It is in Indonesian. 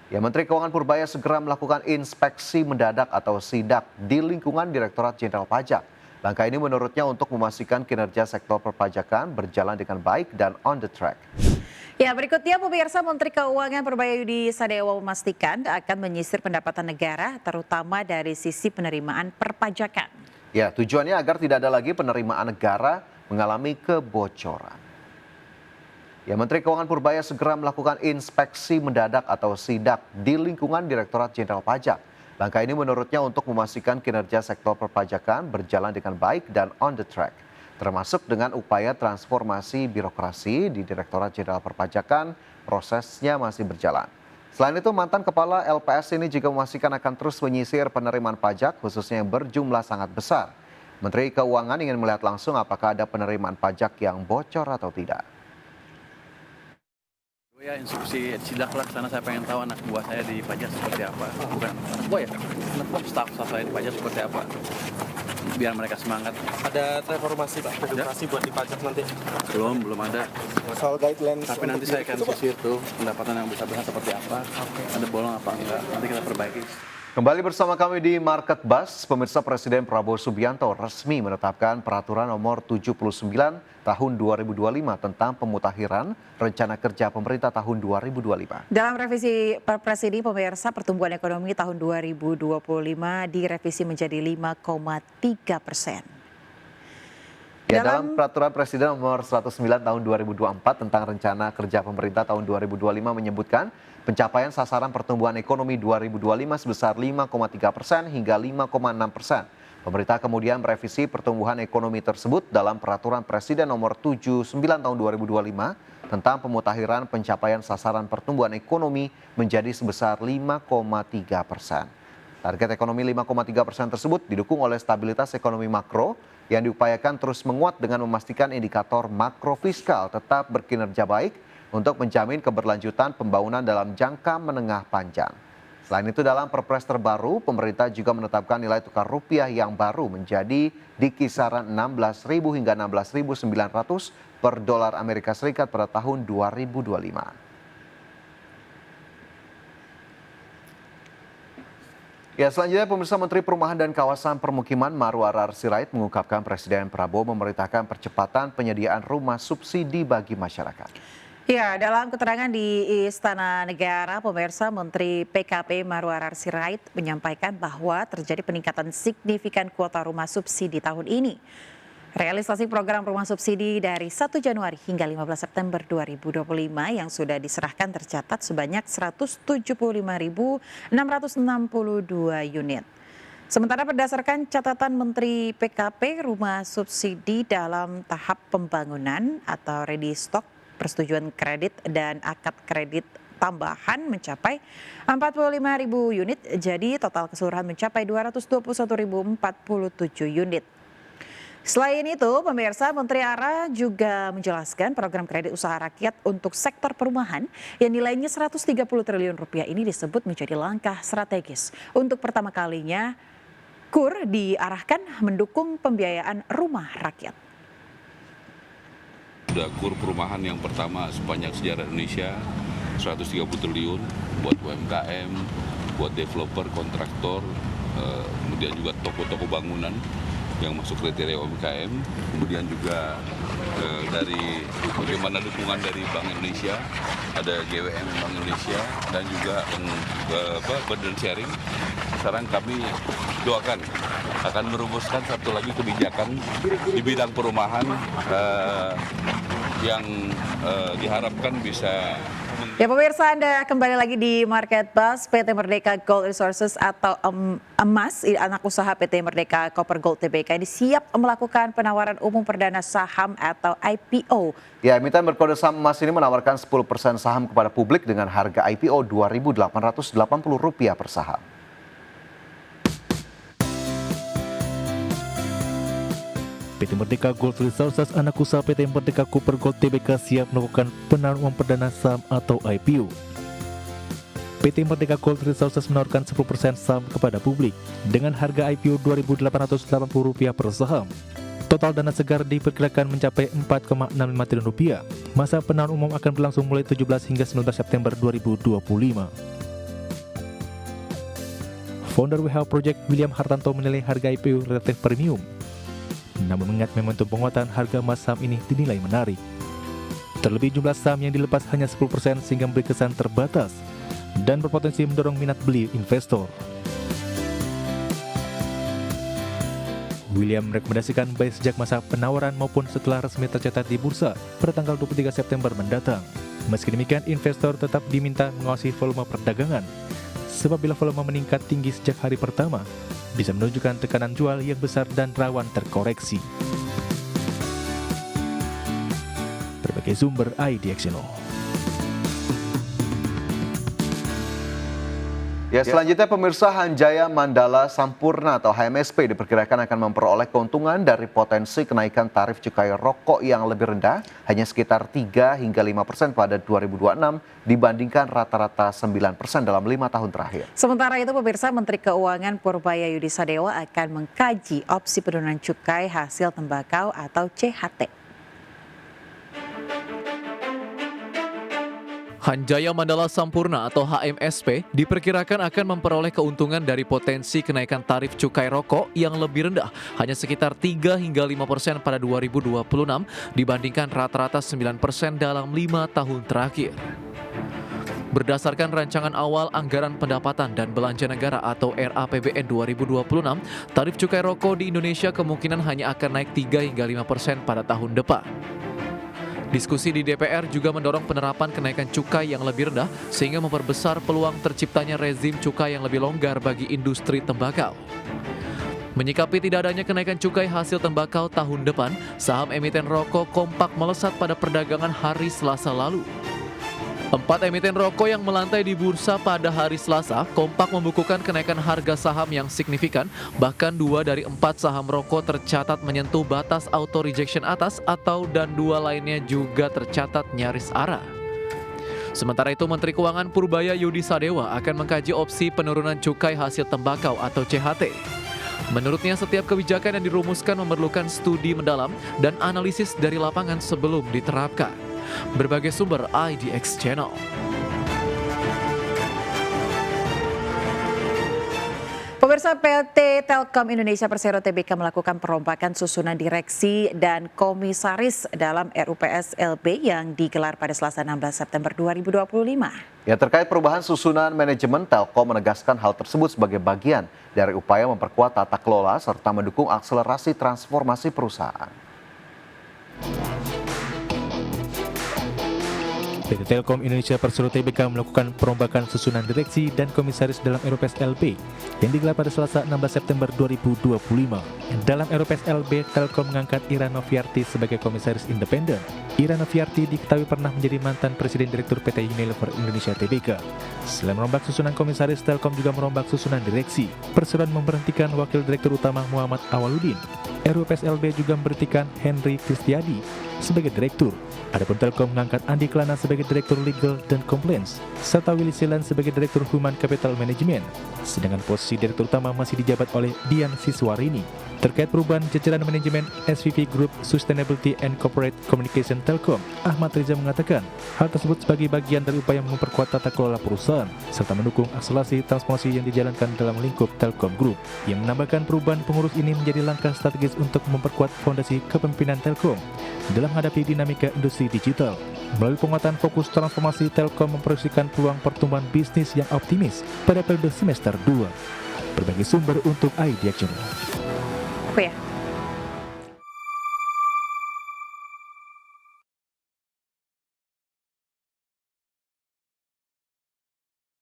Ya, Menteri Keuangan Purbaya segera melakukan inspeksi mendadak atau sidak di lingkungan Direktorat Jenderal Pajak. Langkah ini menurutnya untuk memastikan kinerja sektor perpajakan berjalan dengan baik dan on the track. Ya, berikutnya pemirsa, Menteri Keuangan Purbaya Yudi Sadewa memastikan akan menyisir pendapatan negara terutama dari sisi penerimaan perpajakan. Ya, tujuannya agar tidak ada lagi penerimaan negara mengalami kebocoran. Ya, Menteri Keuangan Purbaya segera melakukan inspeksi mendadak atau sidak di lingkungan Direktorat Jenderal Pajak. Langkah ini menurutnya untuk memastikan kinerja sektor perpajakan berjalan dengan baik dan on the track, termasuk dengan upaya transformasi birokrasi di Direktorat Jenderal Perpajakan, prosesnya masih berjalan. Selain itu, mantan Kepala LPS ini juga memastikan akan terus menyisir penerimaan pajak khususnya yang berjumlah sangat besar. Menteri Keuangan ingin melihat langsung apakah ada penerimaan pajak yang bocor atau tidak. Ya, instruksi sidak lah, sana saya pengen tahu anak buah saya di pajak seperti apa. Bukan anak buah ya, anak buah staff saya di pajak seperti apa. Biar mereka semangat. Ada reformasi Pak, edukasi buat di pajak nanti? Belum ada. Soal guidelines. Tapi nanti saya akan sisir tuh pendapatan yang besar-besar seperti apa. Ada bolong apa enggak, nanti kita perbaiki. Kembali bersama kami di Market Buzz, pemirsa. Presiden Prabowo Subianto resmi menetapkan peraturan nomor 79 tahun 2025 tentang pemutakhiran rencana kerja pemerintah tahun 2025. Dalam revisi Perpres ini, pemirsa, pertumbuhan ekonomi tahun 2025 direvisi menjadi 5,3%. Ya, dalam peraturan Presiden nomor 109 tahun 2024 tentang rencana kerja pemerintah tahun 2025 menyebutkan pencapaian sasaran pertumbuhan ekonomi 2025 sebesar 5,3% hingga 5,6%. Pemerintah kemudian merevisi pertumbuhan ekonomi tersebut dalam peraturan Presiden nomor 79 tahun 2025 tentang pemutakhiran pencapaian sasaran pertumbuhan ekonomi menjadi sebesar 5,3%. Target ekonomi 5,3% tersebut didukung oleh stabilitas ekonomi makro yang diupayakan terus menguat dengan memastikan indikator makro fiskal tetap berkinerja baik untuk menjamin keberlanjutan pembangunan dalam jangka menengah panjang. Selain itu, dalam Perpres terbaru, pemerintah juga menetapkan nilai tukar rupiah yang baru menjadi di kisaran 16.000 hingga 16.900 per dolar Amerika Serikat pada tahun 2025. Ya, selanjutnya pemirsa, Menteri Perumahan dan Kawasan Permukiman Marwarar Sirait mengungkapkan Presiden Prabowo memerintahkan percepatan penyediaan rumah subsidi bagi masyarakat. Ya, dalam keterangan di Istana Negara, pemirsa, Menteri PKP Marwarar Sirait menyampaikan bahwa terjadi peningkatan signifikan kuota rumah subsidi tahun ini. Realisasi program rumah subsidi dari 1 Januari hingga 15 September 2025 yang sudah diserahkan tercatat sebanyak 175.662 unit. Sementara berdasarkan catatan Menteri PKP, rumah subsidi dalam tahap pembangunan atau ready stock, persetujuan kredit dan akad kredit tambahan mencapai 45.000 unit, jadi total keseluruhan mencapai 221.047 unit. Selain itu, pemirsa, Menteri ARA juga menjelaskan program kredit usaha rakyat untuk sektor perumahan yang nilainya 130 triliun rupiah ini disebut menjadi langkah strategis. Untuk pertama kalinya, KUR diarahkan mendukung pembiayaan rumah rakyat. Sudah KUR perumahan yang pertama sepanjang sejarah Indonesia, 130 triliun buat UMKM, buat developer, kontraktor, kemudian juga toko-toko bangunan yang masuk kriteria UMKM, kemudian juga dari bagaimana dukungan dari Bank Indonesia, ada GWM Bank Indonesia dan juga burden sharing. Sekarang kami doakan akan merumuskan satu lagi kebijakan di bidang perumahan yang diharapkan bisa. Ya, pemirsa, Anda kembali lagi di Market Buzz. PT Merdeka Gold Resources atau EMAS, anak usaha PT Merdeka Copper Gold Tbk, ini siap melakukan penawaran umum perdana saham atau IPO. Ya, emiten berkode saham EMAS ini menawarkan 10% saham kepada publik dengan harga IPO Rp2.880 per saham. PT Merdeka Gold Resources, anak usaha PT Merdeka Copper Gold Tbk, siap melakukan penawaran umum perdana saham atau IPO. PT Merdeka Gold Resources menawarkan 10% saham kepada publik dengan harga IPO Rp2.880 per saham. Total dana segar diperkirakan mencapai Rp4,65 triliun. Masa penawaran umum akan berlangsung mulai 17 hingga 19 September 2025. Founder WH Project William Hartanto menilai harga IPO relatif premium. Namun mengingat momentum penguatan harga emas saham ini dinilai menarik. Terlebih jumlah saham yang dilepas hanya 10% sehingga memberi kesan terbatas dan berpotensi mendorong minat beli investor. William merekomendasikan buy sejak masa penawaran maupun setelah resmi tercatat di bursa pada tanggal 23 September mendatang. Meski demikian, investor tetap diminta mengawasi volume perdagangan, sebab bila volume meningkat tinggi sejak hari pertama, bisa menunjukkan tekanan jual yang besar dan rawan terkoreksi. Berbagai sumber IDXNO. Ya, selanjutnya pemirsa, Hanjaya Mandala Sampurna atau HMSP diperkirakan akan memperoleh keuntungan dari potensi kenaikan tarif cukai rokok yang lebih rendah, hanya sekitar 3 hingga 5% pada 2026 dibandingkan rata-rata 9% dalam 5 tahun terakhir. Sementara itu, pemirsa, Menteri Keuangan Purbaya Yudi Sadewa akan mengkaji opsi penurunan cukai hasil tembakau atau CHT. Hanjaya Mandala Sampurna atau HMSP diperkirakan akan memperoleh keuntungan dari potensi kenaikan tarif cukai rokok yang lebih rendah, hanya sekitar 3 hingga 5% pada 2026 dibandingkan rata-rata 9% dalam 5 tahun terakhir. Berdasarkan rancangan awal Anggaran Pendapatan dan Belanja Negara atau RAPBN 2026, tarif cukai rokok di Indonesia kemungkinan hanya akan naik 3 hingga 5% pada tahun depan. Diskusi di DPR juga mendorong penerapan kenaikan cukai yang lebih rendah sehingga memperbesar peluang terciptanya rezim cukai yang lebih longgar bagi industri tembakau. Menyikapi tidak adanya kenaikan cukai hasil tembakau tahun depan, saham emiten rokok kompak melesat pada perdagangan hari Selasa lalu. 4 emiten rokok yang melantai di bursa pada hari Selasa kompak membukukan kenaikan harga saham yang signifikan, bahkan 2 dari 4 saham rokok tercatat menyentuh batas auto rejection atas dan 2 lainnya juga tercatat nyaris arah. Sementara itu, Menteri Keuangan Purbaya Yudi Sadewa akan mengkaji opsi penurunan cukai hasil tembakau atau CHT. Menurutnya, setiap kebijakan yang dirumuskan memerlukan studi mendalam dan analisis dari lapangan sebelum diterapkan. Berbagai sumber IDX Channel. Pemirsa, PT Telkom Indonesia Persero Tbk melakukan perombakan susunan direksi dan komisaris dalam RUPS LB yang digelar pada Selasa 16 September 2025. Ya, terkait perubahan susunan manajemen, Telkom menegaskan hal tersebut sebagai bagian dari upaya memperkuat tata kelola serta mendukung akselerasi transformasi perusahaan. PT Telkom Indonesia Persero Tbk melakukan perombakan susunan direksi dan komisaris dalam RUPS LB yang digelar pada Selasa 16 September 2025. Dalam RUPS LB, Telkom mengangkat Ira Noviarti sebagai komisaris independen. Ira Noviarti diketahui pernah menjadi mantan Presiden Direktur PT Unilever Indonesia Tbk. Selain merombak susunan komisaris, Telkom juga merombak susunan direksi. Perseroan memberhentikan Wakil Direktur Utama Muhammad Awaludin. RUPS LB juga memberhentikan Henry Kristiadi sebagai direktur. Adapun Telkom mengangkat Andi Klana sebagai Direktur Legal dan Compliance, serta Willy Silan sebagai Direktur Human Capital Management. Sedangkan posisi Direktur Utama masih dijabat oleh Dian Siswarini. Terkait perubahan jajaran manajemen SVP Group Sustainability and Corporate Communication Telkom, Ahmad Riza mengatakan hal tersebut sebagai bagian dari upaya memperkuat tata kelola perusahaan serta mendukung akselerasi transformasi yang dijalankan dalam lingkup Telkom Group. Ia menambahkan perubahan pengurus ini menjadi langkah strategis untuk memperkuat fondasi kepemimpinan Telkom dalam menghadapi dinamika industri digital. Melalui penguatan fokus transformasi, Telkom memproyeksikan peluang pertumbuhan bisnis yang optimis pada periode semester 2. Berbagai sumber untuk IDX Channel. Apa ya?